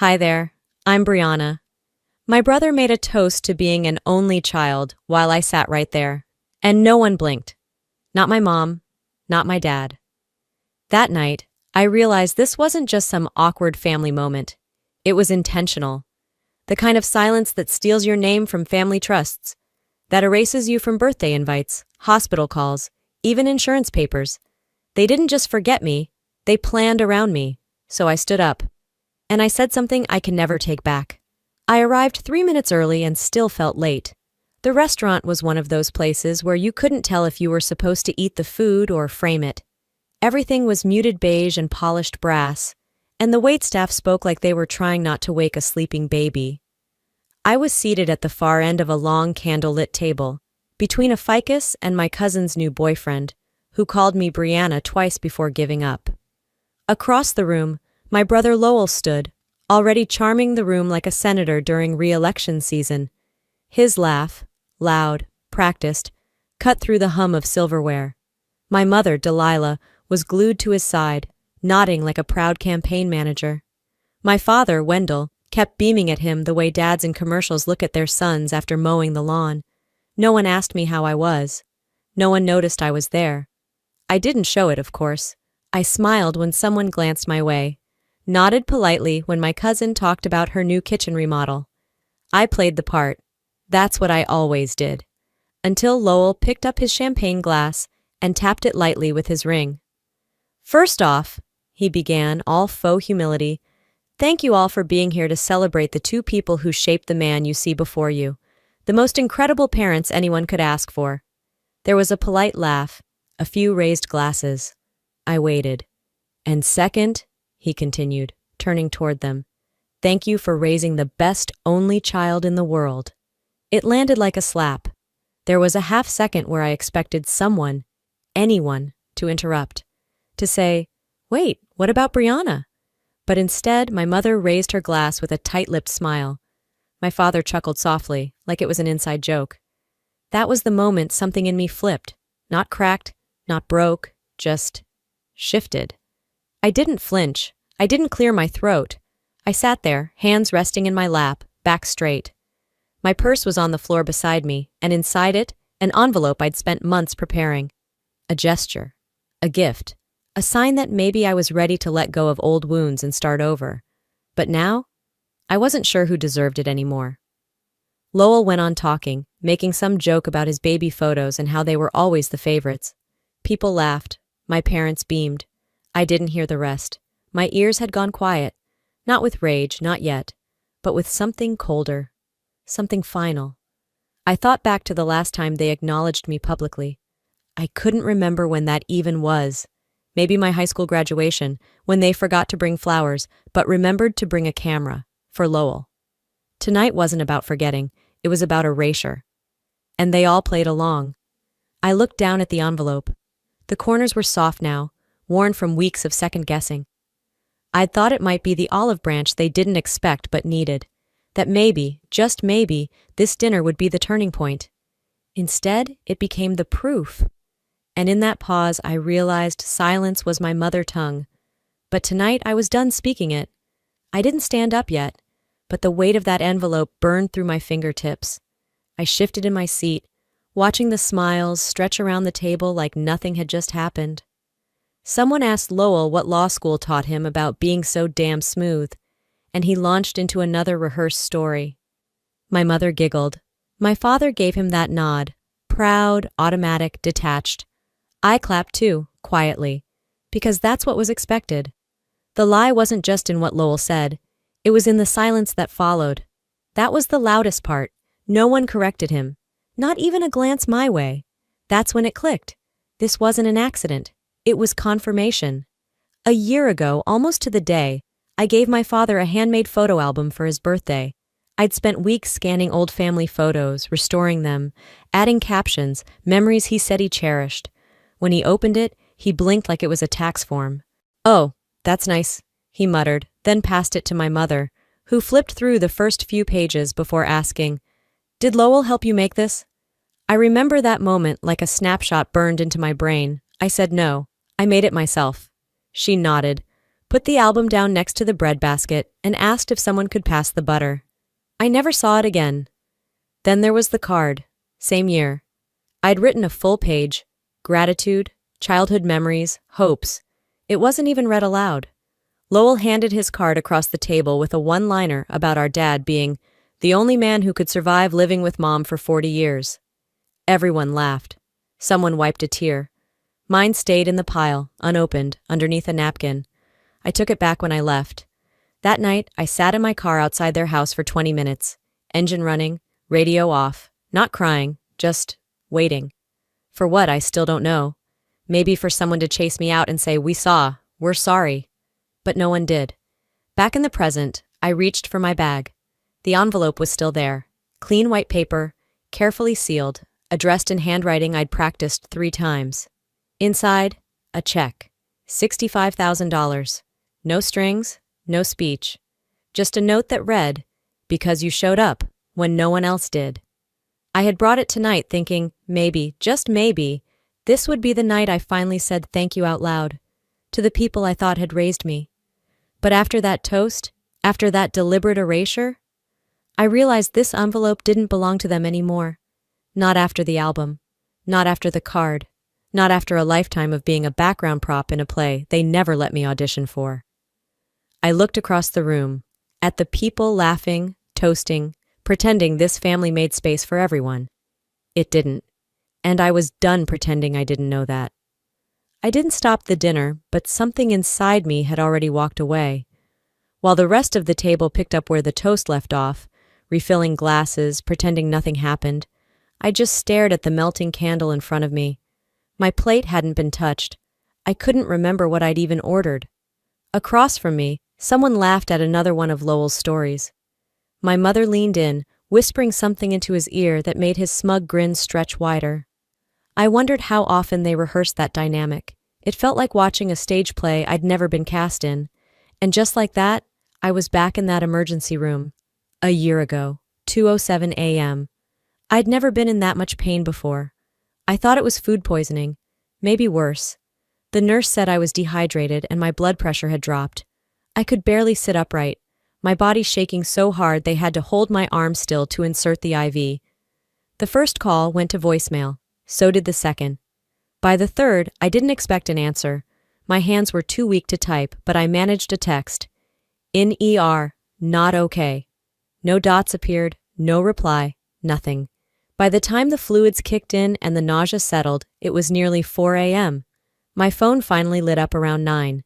Hi there, I'm Brianna. My brother made a toast to being an only child while I sat right there, and no one blinked. Not my mom, not my dad. That night, I realized this wasn't just some awkward family moment. It was intentional. The kind of silence that steals your name from family trusts, that erases you from birthday invites, hospital calls, even insurance papers. They didn't just forget me, they planned around me, so I stood up. And I said something I can never take back. I arrived 3 minutes early and still felt late. The restaurant was one of those places where you couldn't tell if you were supposed to eat the food or frame it. Everything was muted beige and polished brass, and the waitstaff spoke like they were trying not to wake a sleeping baby. I was seated at the far end of a long candlelit table, between a ficus and my cousin's new boyfriend, who called me Brianna twice before giving up. Across the room, my brother Lowell stood, already charming the room like a senator during re-election season. His laugh, loud, practiced, cut through the hum of silverware. My mother, Delilah, was glued to his side, nodding like a proud campaign manager. My father, Wendell, kept beaming at him the way dads in commercials look at their sons after mowing the lawn. No one asked me how I was. No one noticed I was there. I didn't show it, of course. I smiled when someone glanced my way, nodded politely when my cousin talked about her new kitchen remodel. I played the part. That's what I always did. Until Lowell picked up his champagne glass and tapped it lightly with his ring. "First off," he began, all faux humility, "thank you all for being here to celebrate the two people who shaped the man you see before you. The most incredible parents anyone could ask for." There was a polite laugh, a few raised glasses. I waited. "And second," he continued, turning toward them, "thank you for raising the best only child in the world." It landed like a slap. There was a half-second where I expected someone, anyone, to interrupt, to say, "Wait, what about Brianna?" But instead, my mother raised her glass with a tight-lipped smile. My father chuckled softly, like it was an inside joke. That was the moment something in me flipped. Not cracked, not broke, just shifted. I didn't flinch. I didn't clear my throat. I sat there, hands resting in my lap, back straight. My purse was on the floor beside me, and inside it, an envelope I'd spent months preparing. A gesture. A gift. A sign that maybe I was ready to let go of old wounds and start over. But now, I wasn't sure who deserved it anymore. Lowell went on talking, making some joke about his baby photos and how they were always the favorites. People laughed. My parents beamed. I didn't hear the rest. My ears had gone quiet. Not with rage, not yet, but with something colder. Something final. I thought back to the last time they acknowledged me publicly. I couldn't remember when that even was. Maybe my high school graduation, when they forgot to bring flowers, but remembered to bring a camera, for Lowell. Tonight wasn't about forgetting, it was about erasure. And they all played along. I looked down at the envelope. The corners were soft now, worn from weeks of second-guessing. I'd thought it might be the olive branch they didn't expect but needed. That maybe, just maybe, this dinner would be the turning point. Instead, it became the proof. And in that pause, I realized silence was my mother tongue. But tonight, I was done speaking it. I didn't stand up yet, but the weight of that envelope burned through my fingertips. I shifted in my seat, watching the smiles stretch around the table like nothing had just happened. Someone asked Lowell what law school taught him about being so damn smooth, and he launched into another rehearsed story. My mother giggled. My father gave him that nod, proud, automatic, detached. I clapped too, quietly, because that's what was expected. The lie wasn't just in what Lowell said, it was in the silence that followed. That was the loudest part. No one corrected him. Not even a glance my way. That's when it clicked. This wasn't an accident. It was confirmation. A year ago, almost to the day, I gave my father a handmade photo album for his birthday. I'd spent weeks scanning old family photos, restoring them, adding captions, memories he said he cherished. When he opened it, he blinked like it was a tax form. "Oh, that's nice," he muttered, then passed it to my mother, who flipped through the first few pages before asking, "Did Lowell help you make this?" I remember that moment like a snapshot burned into my brain. I said no. I made it myself. She nodded. put the album down next to the breadbasket, and asked if someone could pass the butter. I never saw it again. Then there was the card. Same year. I'd written a full page. Gratitude, childhood memories, hopes. It wasn't even read aloud. Lowell handed his card across the table with a one-liner about our dad being the only man who could survive living with Mom for 40 years. Everyone laughed. Someone wiped a tear. Mine stayed in the pile, unopened, underneath a napkin. I took it back when I left. That night, I sat in my car outside their house for 20 minutes, engine running, radio off, not crying, just waiting. For what, I still don't know. Maybe for someone to chase me out and say, "We saw, we're sorry." But no one did. Back in the present, I reached for my bag. The envelope was still there. Clean white paper, carefully sealed, addressed in handwriting I'd practiced 3 times. Inside, a check. $65,000. No strings, no speech. Just a note that read, "Because you showed up, when no one else did." I had brought it tonight thinking, maybe, just maybe, this would be the night I finally said thank you out loud, to the people I thought had raised me. But after that toast, after that deliberate erasure, I realized this envelope didn't belong to them anymore. Not after the album. Not after the card. Not after a lifetime of being a background prop in a play they never let me audition for. I looked across the room, at the people laughing, toasting, pretending this family made space for everyone. It didn't. And I was done pretending I didn't know that. I didn't stop the dinner, but something inside me had already walked away. While the rest of the table picked up where the toast left off, refilling glasses, pretending nothing happened, I just stared at the melting candle in front of me. My plate hadn't been touched. I couldn't remember what I'd even ordered. Across from me, someone laughed at another one of Lowell's stories. My mother leaned in, whispering something into his ear that made his smug grin stretch wider. I wondered how often they rehearsed that dynamic. It felt like watching a stage play I'd never been cast in. And just like that, I was back in that emergency room. A year ago, 2:07 a.m. I'd never been in that much pain before. I thought it was food poisoning, maybe worse. The nurse said I was dehydrated and my blood pressure had dropped. I could barely sit upright, my body shaking so hard they had to hold my arm still to insert the IV. The first call went to voicemail, so did the second. By the third, I didn't expect an answer. My hands were too weak to type, but I managed a text. In ER, not okay. No dots appeared, no reply, nothing. By the time the fluids kicked in and the nausea settled, it was nearly 4 a.m. My phone finally lit up around 9.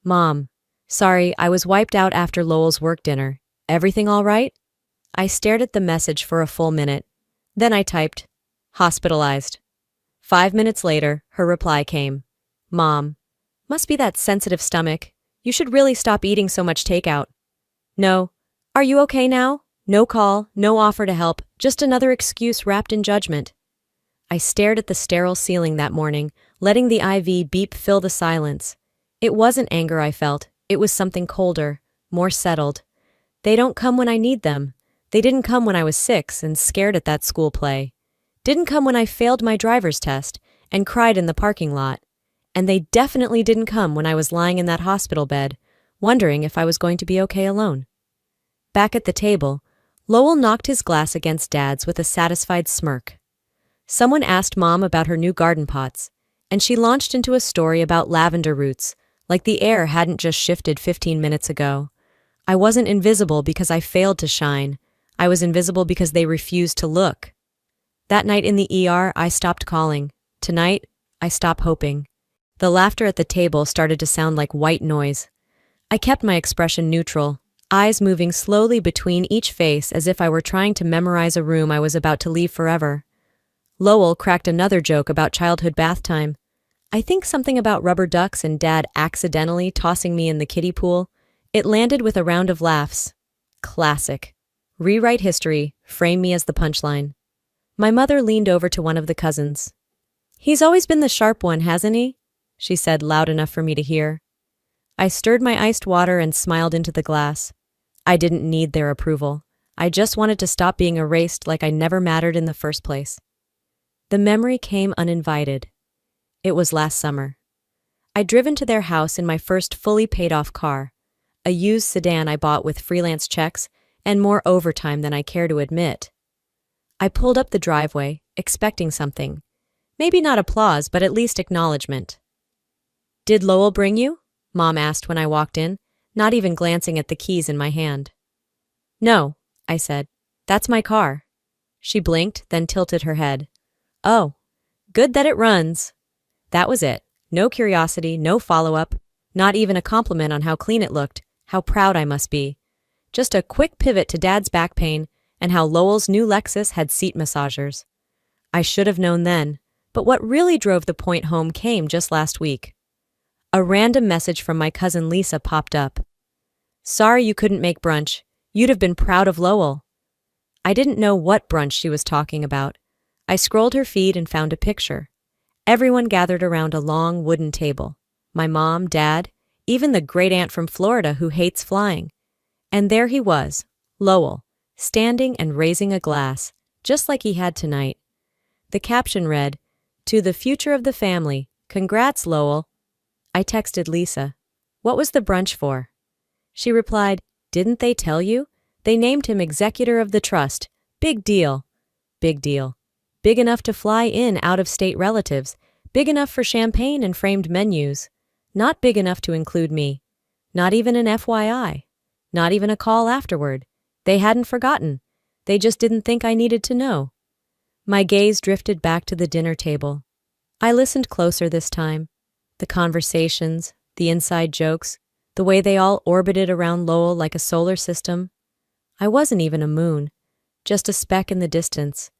"Mom. Sorry, I was wiped out after Lowell's work dinner. Everything all right?" I stared at the message for a full minute. Then I typed, "Hospitalized." 5 minutes later, her reply came. "Mom. Must be that sensitive stomach. You should really stop eating so much takeout." "No. Are you okay now?" No call, no offer to help, just another excuse wrapped in judgment. I stared at the sterile ceiling that morning, letting the IV beep fill the silence. It wasn't anger I felt, it was something colder, more settled. They don't come when I need them. They didn't come when I was 6 and scared at that school play. Didn't come when I failed my driver's test and cried in the parking lot. And they definitely didn't come when I was lying in that hospital bed, wondering if I was going to be okay alone. Back at the table, Lowell knocked his glass against Dad's with a satisfied smirk. Someone asked Mom about her new garden pots, and she launched into a story about lavender roots, like the air hadn't just shifted 15 minutes ago. I wasn't invisible because I failed to shine. I was invisible because they refused to look. That night in the ER, I stopped calling. Tonight, I stopped hoping. The laughter at the table started to sound like white noise. I kept my expression neutral, eyes moving slowly between each face as if I were trying to memorize a room I was about to leave forever. Lowell cracked another joke about childhood bath time. I think something about rubber ducks and Dad accidentally tossing me in the kiddie pool. It landed with a round of laughs. Classic. Rewrite history, frame me as the punchline. My mother leaned over to one of the cousins. "He's always been the sharp one, hasn't he?" she said loud enough for me to hear. I stirred my iced water and smiled into the glass. I didn't need their approval. I just wanted to stop being erased like I never mattered in the first place. The memory came uninvited. It was last summer. I'd driven to their house in my first fully paid-off car, a used sedan I bought with freelance checks and more overtime than I care to admit. I pulled up the driveway, expecting something. Maybe not applause, but at least acknowledgement. "Did Lowell bring you?" Mom asked when I walked in, not even glancing at the keys in my hand. "No," I said. "That's my car." She blinked, then tilted her head. "Oh, good that it runs." That was it. No curiosity, no follow-up, not even a compliment on how clean it looked, how proud I must be. Just a quick pivot to Dad's back pain and how Lowell's new Lexus had seat massagers. I should have known then, but what really drove the point home came just last week. A random message from my cousin Lisa popped up. "Sorry you couldn't make brunch. You'd have been proud of Lowell." I didn't know what brunch she was talking about. I scrolled her feed and found a picture. Everyone gathered around a long wooden table. My mom, Dad, even the great-aunt from Florida who hates flying. And there he was, Lowell, standing and raising a glass, just like he had tonight. The caption read, "To the future of the family, congrats, Lowell." I texted Lisa, "What was the brunch for?" She replied, "Didn't they tell you? They named him executor of the trust. Big deal." Big deal. Big enough to fly in out-of-state relatives, big enough for champagne and framed menus. Not big enough to include me. Not even an FYI. Not even a call afterward. They hadn't forgotten. They just didn't think I needed to know. My gaze drifted back to the dinner table. I listened closer this time. The conversations, the inside jokes, the way they all orbited around Lowell like a solar system. I wasn't even a moon, just a speck in the distance.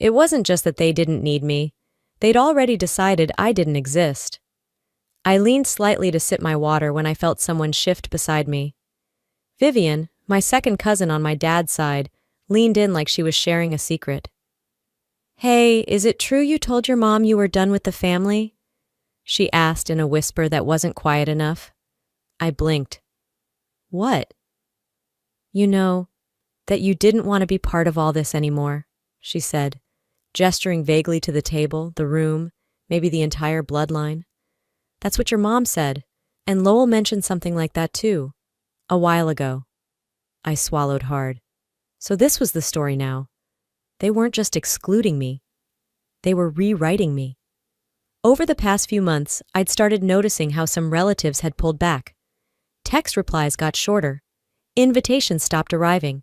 It wasn't just that they didn't need me. They'd already decided I didn't exist. I leaned slightly to sip my water when I felt someone shift beside me. Vivian, my second cousin on my dad's side, leaned in like she was sharing a secret. "Hey, is it true you told your mom you were done with the family?" she asked in a whisper that wasn't quiet enough. I blinked. "What?" "You know, that you didn't want to be part of all this anymore," she said, gesturing vaguely to the table, the room, maybe the entire bloodline. "That's what your mom said, and Lowell mentioned something like that too, a while ago." I swallowed hard. So this was the story now. They weren't just excluding me. They were rewriting me. Over the past few months, I'd started noticing how some relatives had pulled back. Text replies got shorter. Invitations stopped arriving.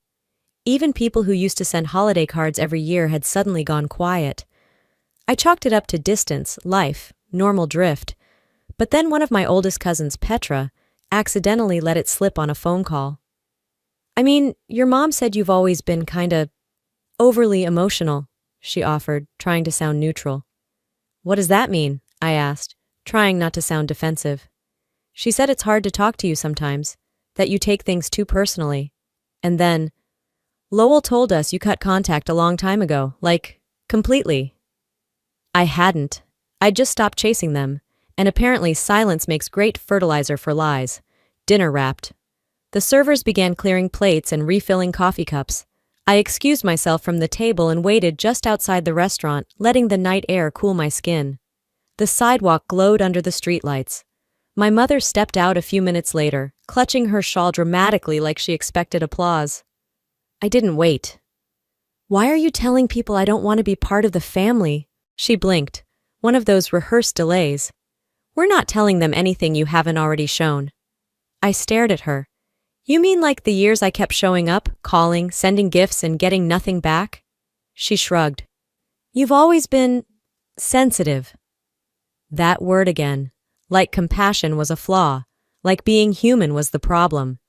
Even people who used to send holiday cards every year had suddenly gone quiet. I chalked it up to distance, life, normal drift. But then one of my oldest cousins, Petra, accidentally let it slip on a phone call. "I mean, your mom said you've always been kinda overly emotional," she offered, trying to sound neutral. "What does that mean?" I asked, trying not to sound defensive. "She said it's hard to talk to you sometimes, that you take things too personally. And then, Lowell told us you cut contact a long time ago, like, completely." I hadn't. I'd just stopped chasing them, and apparently silence makes great fertilizer for lies. Dinner wrapped. The servers began clearing plates and refilling coffee cups. I excused myself from the table and waited just outside the restaurant, letting the night air cool my skin. The sidewalk glowed under the streetlights. My mother stepped out a few minutes later, clutching her shawl dramatically like she expected applause. I didn't wait. "Why are you telling people I don't want to be part of the family?" She blinked, one of those rehearsed delays. "We're not telling them anything you haven't already shown." I stared at her. "You mean like the years I kept showing up, calling, sending gifts, and getting nothing back?" She shrugged. "You've always been sensitive." That word again. Like compassion was a flaw. Like being human was the problem.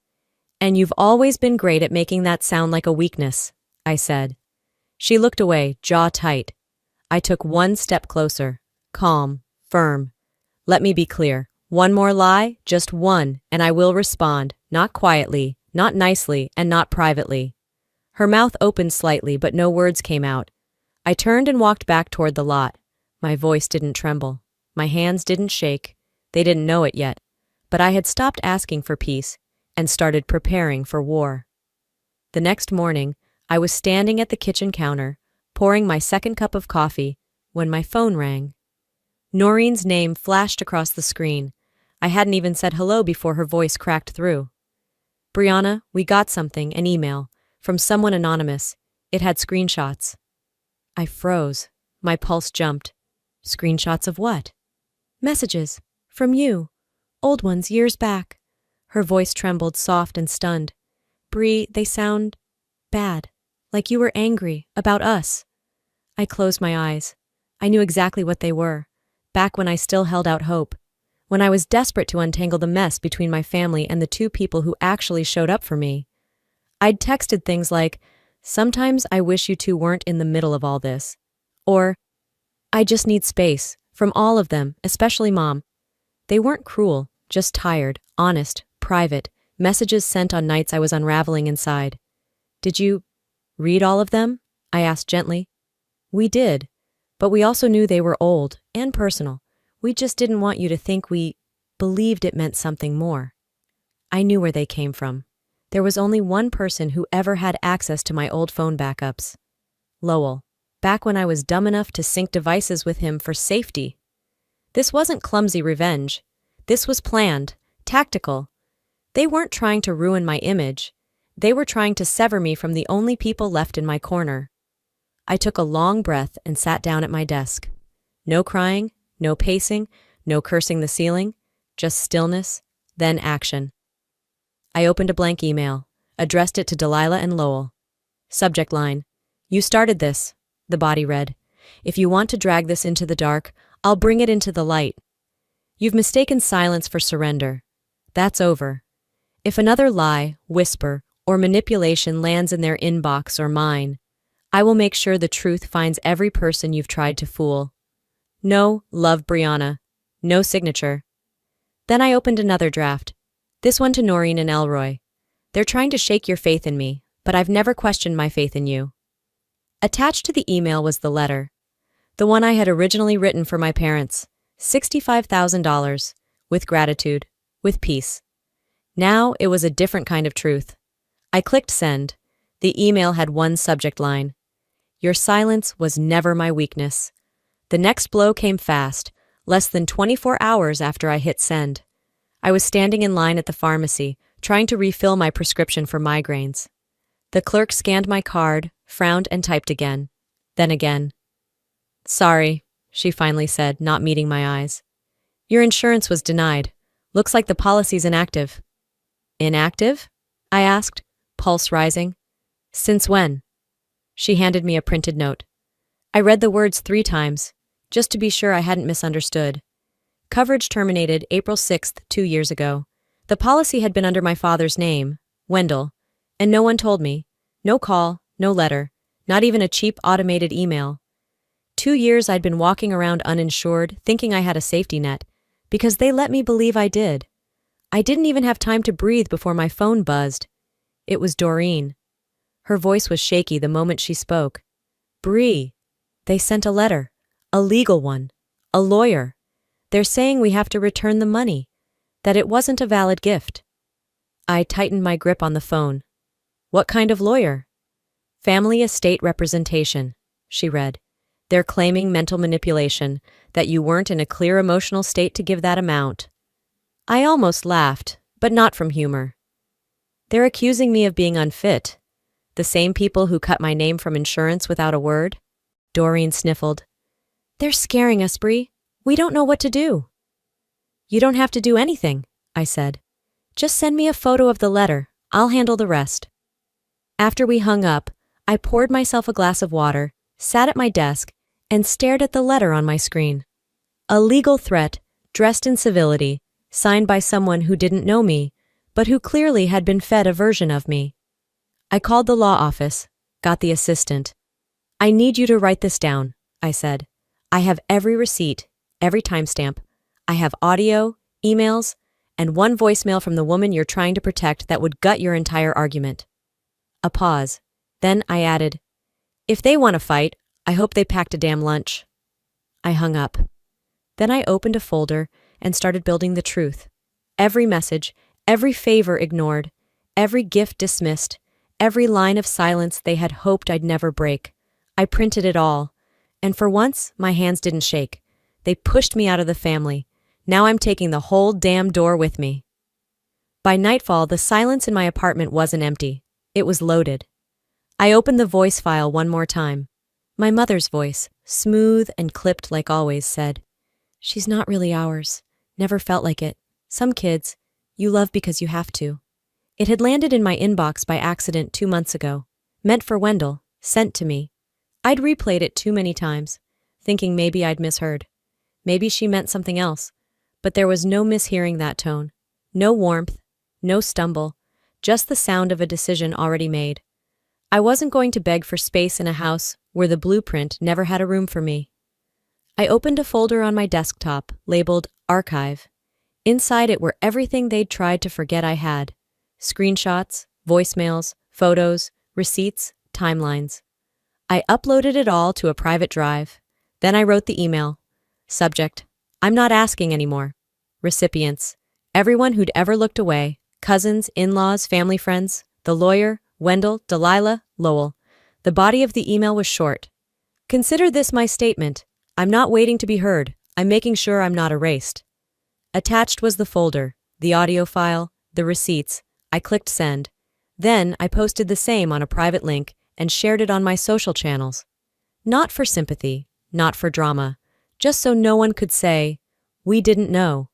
"And you've always been great at making that sound like a weakness," I said. She looked away, jaw tight. I took one step closer. Calm, firm. "Let me be clear. One more lie, just one, and I will respond, not quietly, not nicely, and not privately." Her mouth opened slightly, but no words came out. I turned and walked back toward the lot. My voice didn't tremble. My hands didn't shake. They didn't know it yet. But I had stopped asking for peace and started preparing for war. The next morning, I was standing at the kitchen counter, pouring my second cup of coffee, when my phone rang. Noreen's name flashed across the screen. I hadn't even said hello before her voice cracked through. Brianna, we got something, an email, from someone anonymous. It had screenshots. I froze. My pulse jumped. Screenshots of what? Messages. From you. Old ones years back. Her voice trembled, soft and stunned. Bree, they sound bad. Like you were angry about us. I closed my eyes. I knew exactly what they were. Back when I still held out hope. When I was desperate to untangle the mess between my family and the two people who actually showed up for me. I'd texted things like, "Sometimes I wish you two weren't in the middle of all this." Or, "I just need space," from all of them, especially Mom. They weren't cruel, just tired, honest, private, messages sent on nights I was unraveling inside. Did you read all of them? I asked gently. We did, but we also knew they were old and personal. We just didn't want you to think we believed it meant something more. I knew where they came from. There was only one person who ever had access to my old phone backups. Lowell, back when I was dumb enough to sync devices with him for safety. This wasn't clumsy revenge. This was planned, tactical. They weren't trying to ruin my image. They were trying to sever me from the only people left in my corner. I took a long breath and sat down at my desk. No crying, no pacing, no cursing the ceiling, just stillness, then action. I opened a blank email, addressed it to Delilah and Lowell. Subject line, "You started this," the body read. "If you want to drag this into the dark, I'll bring it into the light. You've mistaken silence for surrender. That's over. If another lie, whisper, or manipulation lands in their inbox or mine, I will make sure the truth finds every person you've tried to fool. No, love Brianna. No signature." Then I opened another draft. This one to Noreen and Elroy. "They're trying to shake your faith in me, but I've never questioned my faith in you." Attached to the email was the letter. The one I had originally written for my parents. $65,000. With gratitude. With peace. Now it was a different kind of truth. I clicked send. The email had one subject line. "Your silence was never my weakness." The next blow came fast, less than 24 hours after I hit send. I was standing in line at the pharmacy, trying to refill my prescription for migraines. The clerk scanned my card, frowned, and typed again. Then again. "Sorry," she finally said, not meeting my eyes. "Your insurance was denied. Looks like the policy's inactive." "Inactive?" I asked, pulse rising. "Since when?" She handed me a printed note. I read the words 3 times, just to be sure I hadn't misunderstood. Coverage terminated April 6th, 2 years ago. The policy had been under my father's name, Wendell, and no one told me. No call, no letter, not even a cheap automated email. 2 years I'd been walking around uninsured, thinking I had a safety net, because they let me believe I did. I didn't even have time to breathe before my phone buzzed. It was Doreen. Her voice was shaky the moment she spoke. "Bree, they sent a letter. A legal one. A lawyer. They're saying we have to return the money. That it wasn't a valid gift." I tightened my grip on the phone. "What kind of lawyer?" "Family estate representation," she read. "They're claiming mental manipulation, that you weren't in a clear emotional state to give that amount." I almost laughed, but not from humor. "They're accusing me of being unfit. The same people who cut my name from insurance without a word?" Doreen sniffled. "They're scaring us, Bree. We don't know what to do." "You don't have to do anything," I said. "Just send me a photo of the letter. I'll handle the rest." After we hung up, I poured myself a glass of water, sat at my desk, and stared at the letter on my screen. A legal threat, dressed in civility, signed by someone who didn't know me, but who clearly had been fed a version of me. I called the law office, got the assistant. "I need you to write this down," I said. "I have every receipt, every timestamp. I have audio, emails, and one voicemail from the woman you're trying to protect that would gut your entire argument." A pause. Then I added, "If they want to fight, I hope they packed a damn lunch." I hung up. Then I opened a folder and started building the truth. Every message, every favor ignored, every gift dismissed, every line of silence they had hoped I'd never break. I printed it all. And for once, my hands didn't shake. They pushed me out of the family. Now I'm taking the whole damn door with me. By nightfall, the silence in my apartment wasn't empty. It was loaded. I opened the voice file one more time. My mother's voice, smooth and clipped like always, said, "She's not really ours. Never felt like it. Some kids, you love because you have to." It had landed in my inbox by accident 2 months ago. Meant for Wendell, sent to me. I'd replayed it too many times, thinking maybe I'd misheard. Maybe she meant something else. But there was no mishearing that tone. No warmth, no stumble, just the sound of a decision already made. I wasn't going to beg for space in a house where the blueprint never had a room for me. I opened a folder on my desktop labeled Archive. Inside it were everything they'd tried to forget I had. Screenshots, voicemails, photos, receipts, timelines. I uploaded it all to a private drive. Then I wrote the email. Subject: I'm not asking anymore. Recipients: everyone who'd ever looked away, cousins, in-laws, family friends, the lawyer, Wendell, Delilah, Lowell. The body of the email was short. Consider this my statement. I'm not waiting to be heard. I'm making sure I'm not erased. Attached was the folder, the audio file, the receipts. I clicked send. Then I posted the same on a private link and shared it on my social channels. Not for sympathy, not for drama, just so no one could say, "We didn't know."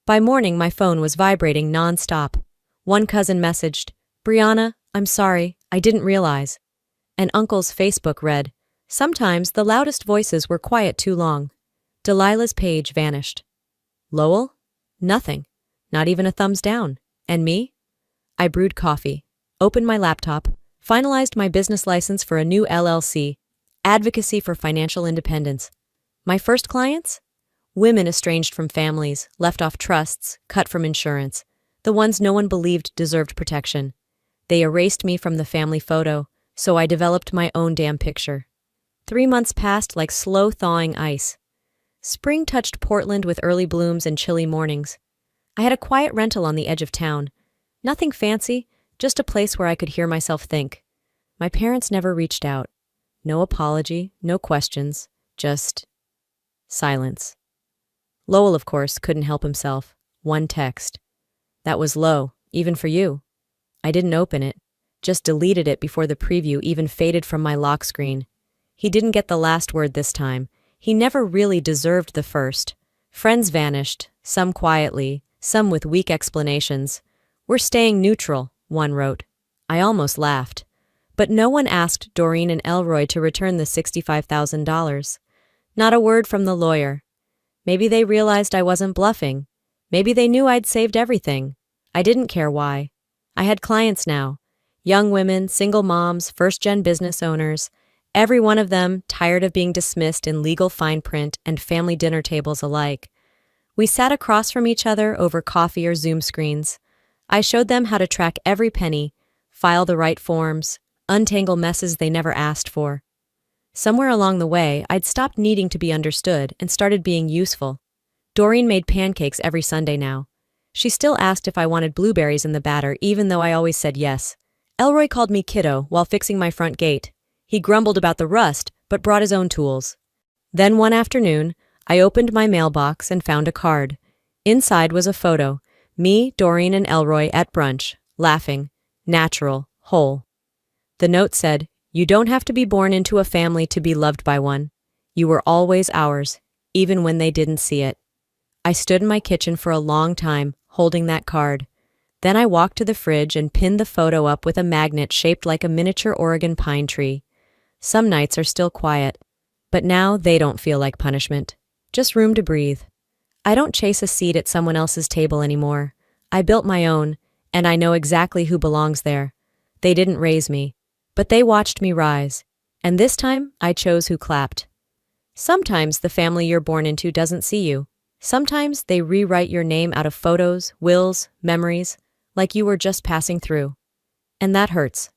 By morning, my phone was vibrating non-stop. One cousin messaged, "Brianna, I'm sorry, I didn't realize." And Uncle's Facebook read, "Sometimes the loudest voices were quiet too long." Delilah's page vanished. Lowell? Nothing. Not even a thumbs down. And me? I brewed coffee, opened my laptop, finalized my business license for a new LLC, Advocacy for Financial Independence. My first clients? Women estranged from families, left off trusts, cut from insurance, the ones no one believed deserved protection. They erased me from the family photo, so I developed my own damn picture. 3 months passed like slow thawing ice. Spring touched Portland with early blooms and chilly mornings. I had a quiet rental on the edge of town. Nothing fancy, just a place where I could hear myself think. My parents never reached out. No apology, no questions, just silence. Lowell, of course, couldn't help himself. One text. That was low, even for you. I didn't open it, just deleted it before the preview even faded from my lock screen. He didn't get the last word this time. He never really deserved the first. Friends vanished, some quietly, some with weak explanations. "We're staying neutral," one wrote. I almost laughed. But no one asked Doreen and Elroy to return the $65,000. Not a word from the lawyer. Maybe they realized I wasn't bluffing. Maybe they knew I'd saved everything. I didn't care why. I had clients now. Young women, single moms, first-gen business owners. Every one of them tired of being dismissed in legal fine print and family dinner tables alike. We sat across from each other over coffee or Zoom screens. I showed them how to track every penny, file the right forms, untangle messes they never asked for. Somewhere along the way, I'd stopped needing to be understood and started being useful. Doreen made pancakes every Sunday now. She still asked if I wanted blueberries in the batter, even though I always said yes. Elroy called me kiddo while fixing my front gate. He grumbled about the rust, but brought his own tools. Then one afternoon, I opened my mailbox and found a card. Inside was a photo. Me, Doreen, and Elroy at brunch, laughing, natural, whole. The note said, "You don't have to be born into a family to be loved by one. You were always ours, even when they didn't see it." I stood in my kitchen for a long time, holding that card. Then I walked to the fridge and pinned the photo up with a magnet shaped like a miniature Oregon pine tree. Some nights are still quiet, but now they don't feel like punishment. Just room to breathe. I don't chase a seat at someone else's table anymore. I built my own, and I know exactly who belongs there. They didn't raise me, but they watched me rise, and this time I chose who clapped. Sometimes the family you're born into doesn't see you. Sometimes they rewrite your name out of photos, wills, memories, like you were just passing through. And that hurts,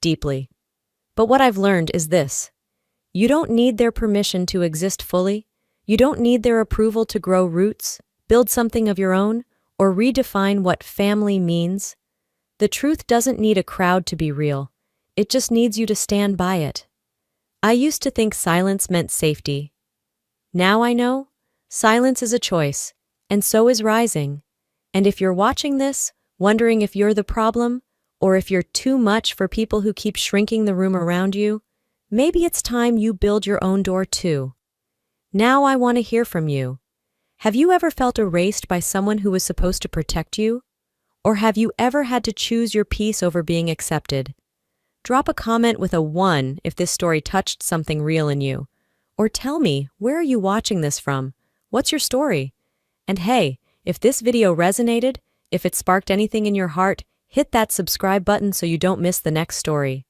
deeply. But what I've learned is this. You don't need their permission to exist fully. You don't need their approval to grow roots, build something of your own, or redefine what family means. The truth doesn't need a crowd to be real. It just needs you to stand by it. I used to think silence meant safety. Now I know Silence is a choice, and so is rising. And if you're watching this, wondering if you're the problem, or if you're too much for people who keep shrinking the room around you, maybe it's time you build your own door too. Now I want to hear from you. Have you ever felt erased by someone who was supposed to protect you? Or have you ever had to choose your peace over being accepted? Drop a comment with a 1 if this story touched something real in you. Or tell me, where are you watching this from? What's your story? And hey, if this video resonated, if it sparked anything in your heart, hit that subscribe button so you don't miss the next story.